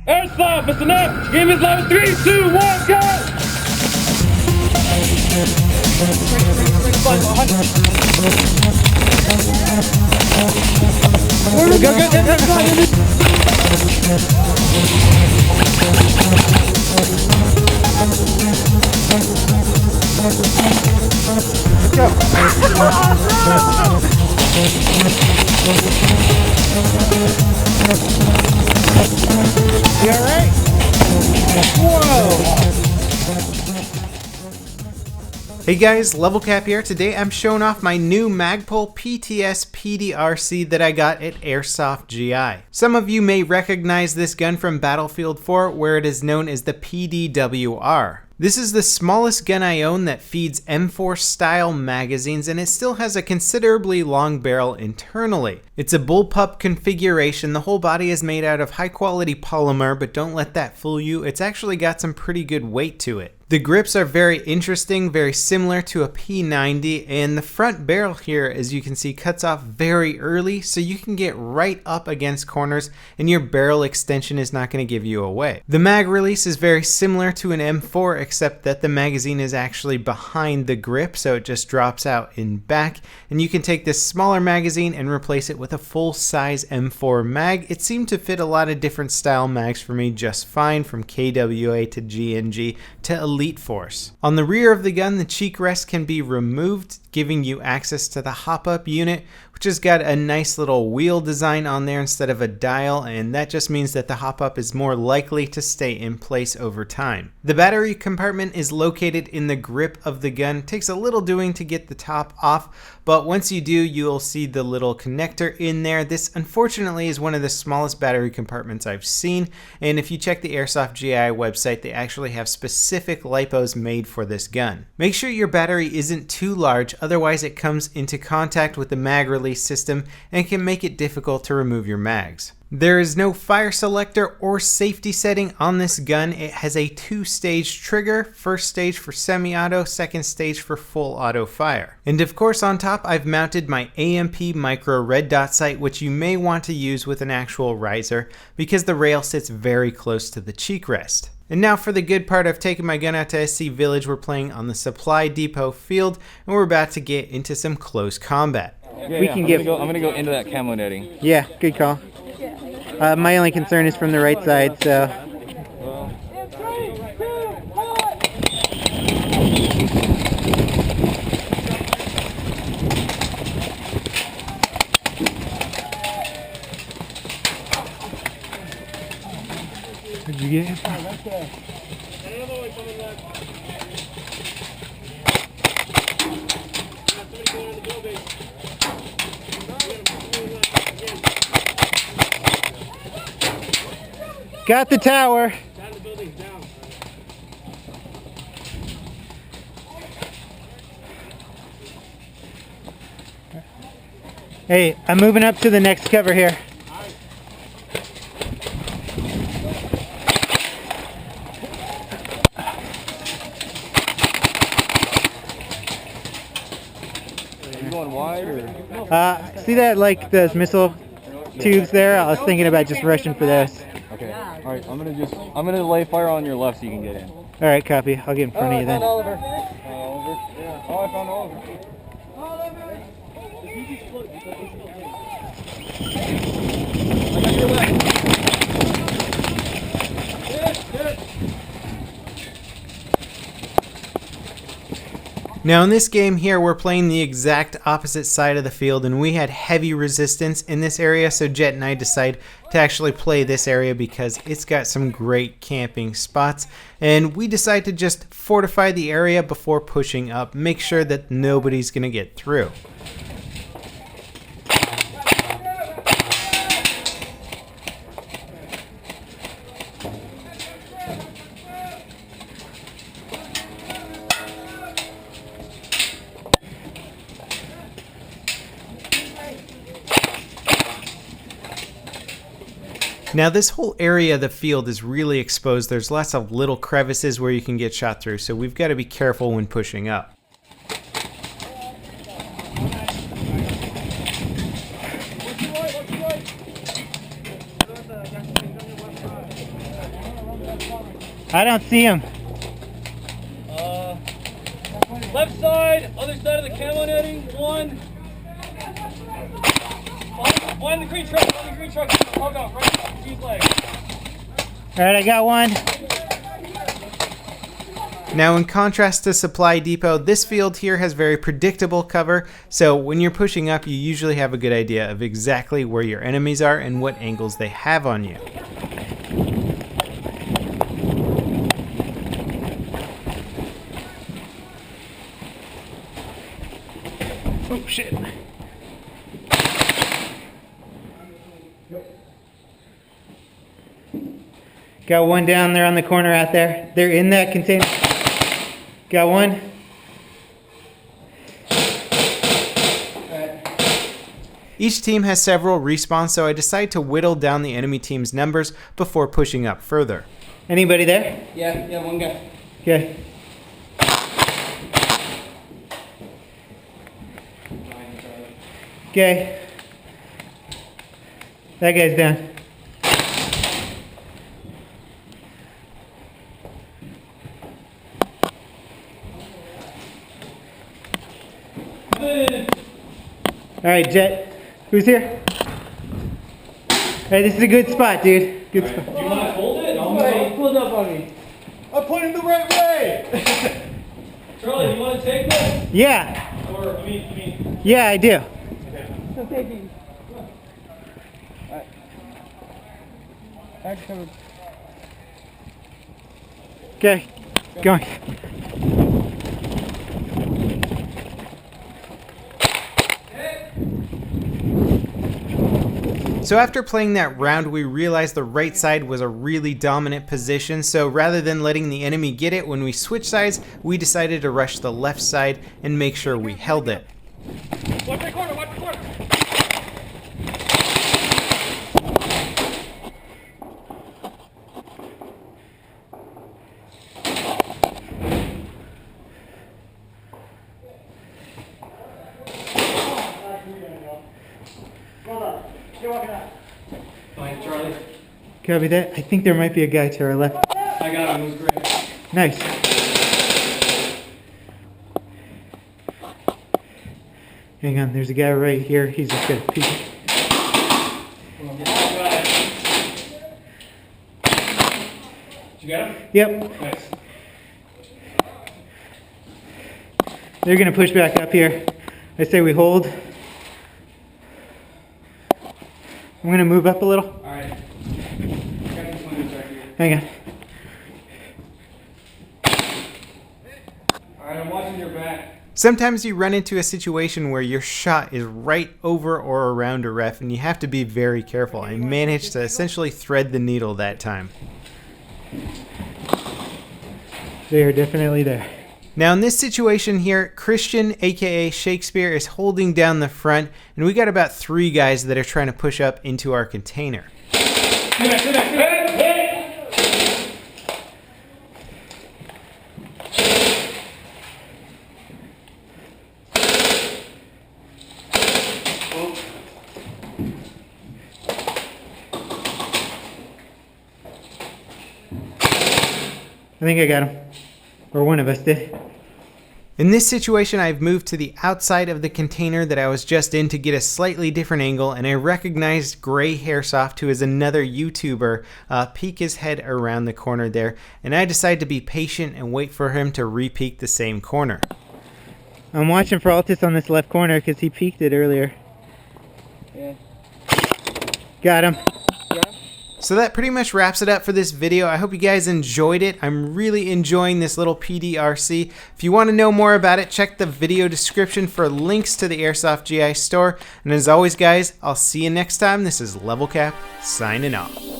Airsoft, listen up! Game is level 3, 2, 1, go! You alright? Whoa! Hey guys, LevelCap here. Today I'm showing off my new Magpul PTS PDR-C that I got at Airsoft GI. Some of you may recognize this gun from Battlefield 4, where it is known as the PDW-R. This is the smallest gun I own that feeds M4 style magazines, and it still has a considerably long barrel internally. It's a bullpup configuration. The whole body is made out of high quality polymer, but don't let that fool you. It's actually got some pretty good weight to it. The grips are very interesting, very similar to a P90, and the front barrel here, as you can see, cuts off very early, so you can get right up against corners and your barrel extension is not going to give you away. The mag release is very similar to an M4, except that the magazine is actually behind the grip, so it just drops out in back, and you can take this smaller magazine and replace it with a full-size M4 mag. It seemed to fit a lot of different style mags for me just fine, from KWA to GNG to Elite Force. On the rear of the gun, the cheek rest can be removed, giving you access to the hop-up unit, which has got a nice little wheel design on there instead of a dial, and that just means that the hop-up is more likely to stay in place over time. The battery compartment is located in the grip of the gun. It takes a little doing to get the top off, but once you do, you'll see the little connector in there. This unfortunately is one of the smallest battery compartments I've seen, and if you check the Airsoft GI website, they actually have specific lipos made for this gun. Make sure your battery isn't too large, otherwise it comes into contact with the mag release system and can make it difficult to remove your mags. There is no fire selector or safety setting on this gun. It has a two-stage trigger, first stage for semi-auto, second stage for full auto fire. And of course on top I've mounted my AMP micro red dot sight, which you may want to use with an actual riser because the rail sits very close to the cheek rest. And now for the good part, I've taken my gun out to SC Village. We're playing on the Supply Depot field and we're about to get into some close combat. I'm gonna go into that camo netting. Yeah, good call. My only concern is from the right side, so. What'd you get? Got the tower. Hey, I'm moving up to the next cover here. Are you going wide or? See that, like those missile tubes there? I was thinking about just rushing for those. Okay. All right. I'm gonna lay fire on your left so you can get in. All right, copy. I'll get in front of you then. Oliver. Oliver. Yeah. Oh, I found Oliver. I got your left. Hit. Now in this game here, we're playing the exact opposite side of the field, and we had heavy resistance in this area, so Jet and I decided to actually play this area because it's got some great camping spots, and we decided to just fortify the area before pushing up, make sure that nobody's gonna get through. Now this whole area of the field is really exposed. There's lots of little crevices where you can get shot through, so we've got to be careful when pushing up. I don't see him. Left side, other side of the camo netting. One. One the green truck. One the green truck. Hold on, right. Deep leg. All right, I got one. Now, in contrast to Supply Depot, this field here has very predictable cover, so when you're pushing up, you usually have a good idea of exactly where your enemies are and what angles they have on you. Oh, shit. Got one down there on the corner out there. They're in that container. Got one. Each team has several respawns, so I decide to whittle down the enemy team's numbers before pushing up further. Anybody there? Yeah, one guy. Okay. Okay. That guy's down. All right, Jet. Who's here? Hey, this is a good spot, dude. Good spot. Do you want to hold it? He pulled up on me. I put him the right way. Charlie, you want to take this? Yeah. Or, I mean. Yeah, I do. Still taking. Alright. Back covered. Okay. Going. So after playing that round, we realized the right side was a really dominant position, so rather than letting the enemy get it when we switched sides, we decided to rush the left side and make sure we held it. Watch the corner, watch the corner! Fine, Charlie. Copy that. I think there might be a guy to our left. I got him, it was great. Nice. Hang on, there's a guy right here. He's just gonna peek. Did you get him? Yep. Nice. They're gonna push back up here. I say we hold. I'm gonna move up a little. Alright. Hang on. Alright, I'm watching your back. Sometimes you run into a situation where your shot is right over or around a ref and you have to be very careful. I managed to essentially thread the needle that time. They are definitely there. Now in this situation here, Christian, aka Shakespeare, is holding down the front, and we got about 3 guys that are trying to push up into our container. I think I got him. Or one of us did. In this situation, I've moved to the outside of the container that I was just in to get a slightly different angle, and I recognized Gray Airsoft, who is another YouTuber, peek his head around the corner there, and I decided to be patient and wait for him to re-peek the same corner. I'm watching for Altus on this left corner because he peeked it earlier. Yeah. Got him. So that pretty much wraps it up for this video. I hope you guys enjoyed it. I'm really enjoying this little PDR-C. If you want to know more about it, check the video description for links to the Airsoft GI store. And as always, guys, I'll see you next time. This is LevelCap signing off.